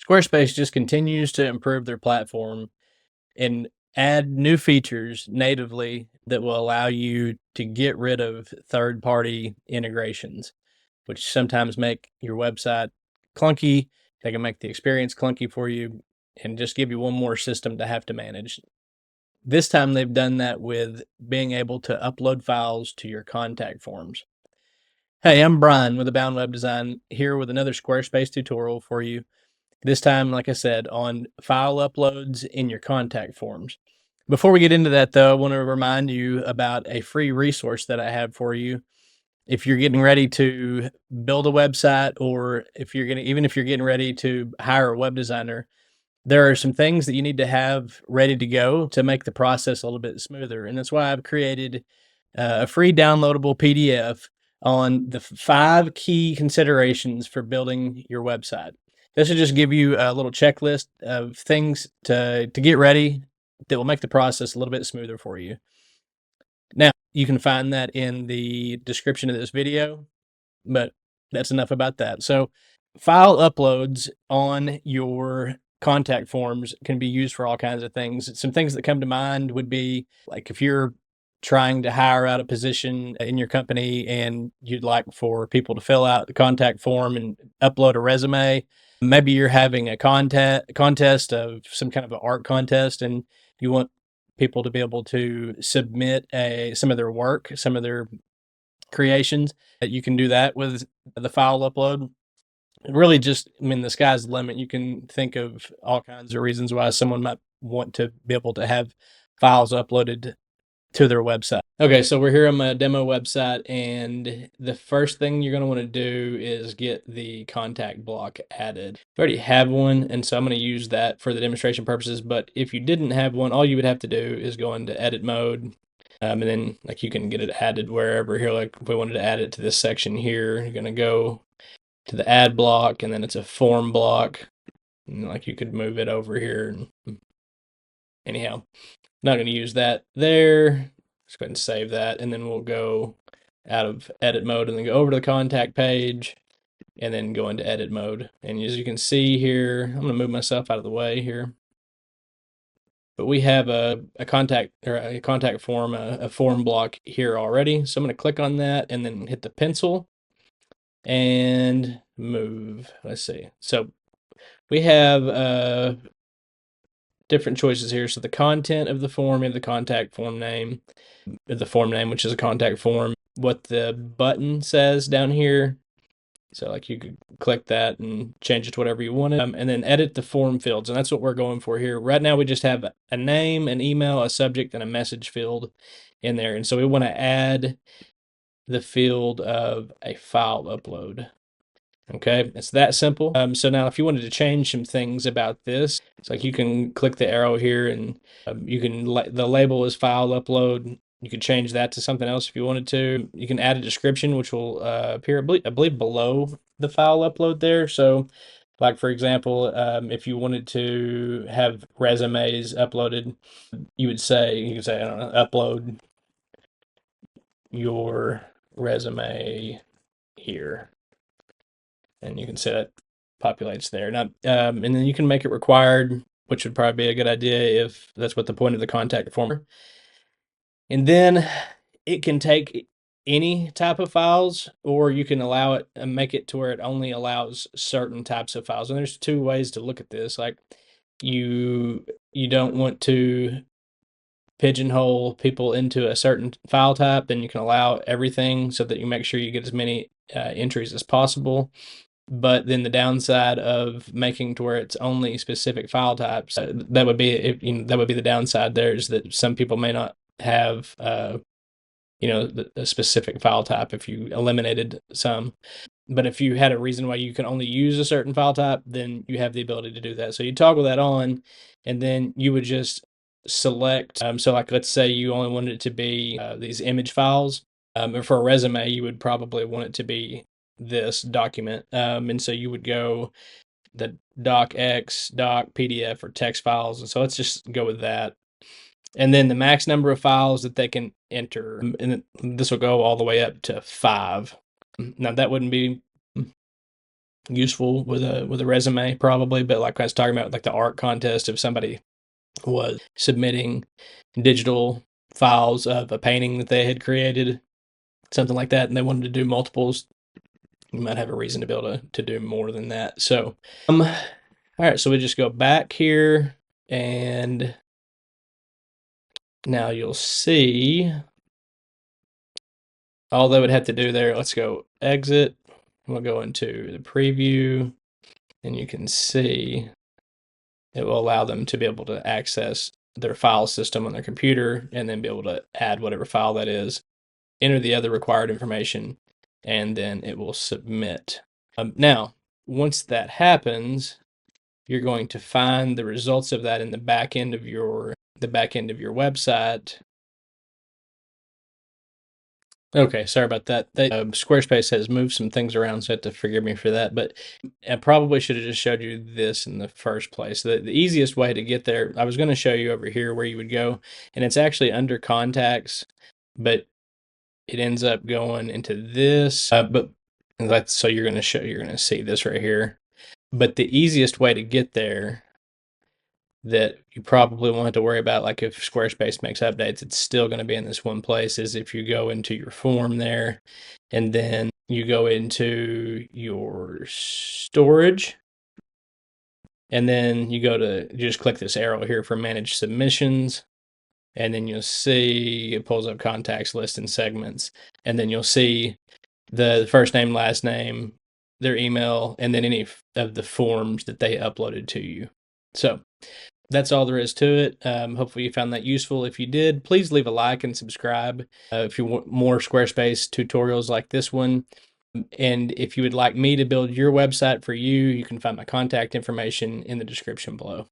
Squarespace just continues to improve their platform and add new features natively that will allow you to get rid of third-party integrations, which sometimes make your website clunky. They can make the experience clunky for you and just give you one more system to have to manage. This time they've done that with being able to upload files to your contact forms. Hey, I'm Bryan with Abound Web Design here with another Squarespace tutorial for you. This time, like I said, on file uploads in your contact forms. Before we get into that though, I want to remind you about a free resource that I have for you. If you're getting ready to build a website, or even if you're getting ready to hire a web designer, there are some things that you need to have ready to go to make the process a little bit smoother. And that's why I've created a free downloadable PDF on the 5 key considerations for building your website. This will just give you a little checklist of things to get ready that will make the process a little bit smoother for you. Now, you can find that in the description of this video, but that's enough about that. So, file uploads on your contact forms can be used for all kinds of things. Some things that come to mind would be like if you're trying to hire out a position in your company and you'd like for people to fill out the contact form and upload a resume. Maybe you're having a contest of some kind of an art contest, and you want people to be able to submit some of their work, some of their creations. You can do that with the file upload. Really, just the sky's the limit. You can think of all kinds of reasons why someone might want to be able to have files uploaded to their website. Okay, so we're here on my demo website, and the first thing you're going to want to do is get the contact block added. I already have one, and so I'm going to use that for the demonstration purposes, but if you didn't have one, all you would have to do is go into edit mode, and then you can get it added wherever here. Like if we wanted to add it to this section here, you're going to go to the add block, and then it's a form block, and you could move it over here. Anyhow, not going to use that there. Let's go ahead and save that, and then we'll go out of edit mode and then go over to the contact page and then go into edit mode. And as you can see here, I'm going to move myself out of the way here. But we have a contact form, a form block here already. So I'm going to click on that and then hit the pencil and move. Let's see. So we have different choices here. So the content of the form, and the contact form name, the form name, which is a contact form, what the button says down here. So you could click that and change it to whatever you wanted, and then edit the form fields. And that's what we're going for here. Right now, we just have a name, an email, a subject, and a message field in there. And so we want to add the field of a file upload. Okay, it's that simple. So now if you wanted to change some things about this, it's you can click the arrow here, and you can the label is file upload. You could change that to something else if you wanted to. You can add a description, which will appear, I believe, below the file upload there. So, for example, if you wanted to have resumes uploaded, you could say, I don't know, upload your resume here. And you can see that populates there. Now, and then you can make it required, which would probably be a good idea if that's what the point of the contact form. And then it can take any type of files, or you can allow it and make it to where it only allows certain types of files. And there's 2 ways to look at this. You don't want to pigeonhole people into a certain file type, then you can allow everything so that you make sure you get as many entries as possible. But then the downside of making to where it's only specific file types, that would be the downside there, is that some people may not have a specific file type if you eliminated some. But if you had a reason why you can only use a certain file type, then you have the ability to do that. So you toggle that on, and then you would just select. So let's say you only wanted it to be these image files. Or for a resume, you would probably want it to be this document. And so you would go the docx, doc, PDF, or text files. And so let's just go with that. And then the max number of files that they can enter, and this will go all the way up to 5. Now that wouldn't be useful with a resume probably. But like I was talking about, like the art contest, if somebody was submitting digital files of a painting that they had created, something like that, and they wanted to do multiples, you might have a reason to be able to do more than that. So, all right, so we just go back here, and now you'll see all they would have to do there. Let's go exit. We'll go into the preview, and you can see it will allow them to be able to access their file system on their computer and then be able to add whatever file that is, enter the other required information, and then it will submit. Now, once that happens, you're going to find the results of that in the back end of your website. Okay, sorry about that. Squarespace has moved some things around, so you have to forgive me for that. But I probably should have just showed you this in the first place. The easiest way to get there, I was going to show you over here where you would go, and it's actually under contacts, but it ends up going into this. But that's so you're going to see this right here. But the easiest way to get there that you probably won't have to worry about, like if Squarespace makes updates, it's still going to be in this one place, is if you go into your form there and then you go into your storage and then you just click this arrow here for manage submissions, and then you'll see it pulls up contacts, list, and segments, and then you'll see the first name, last name, their email, and then any of the forms that they uploaded to you. So that's all there is to it. Hopefully you found that useful. If you did, please leave a like and subscribe if you want more Squarespace tutorials like this one. And if you would like me to build your website for you, you can find my contact information in the description below.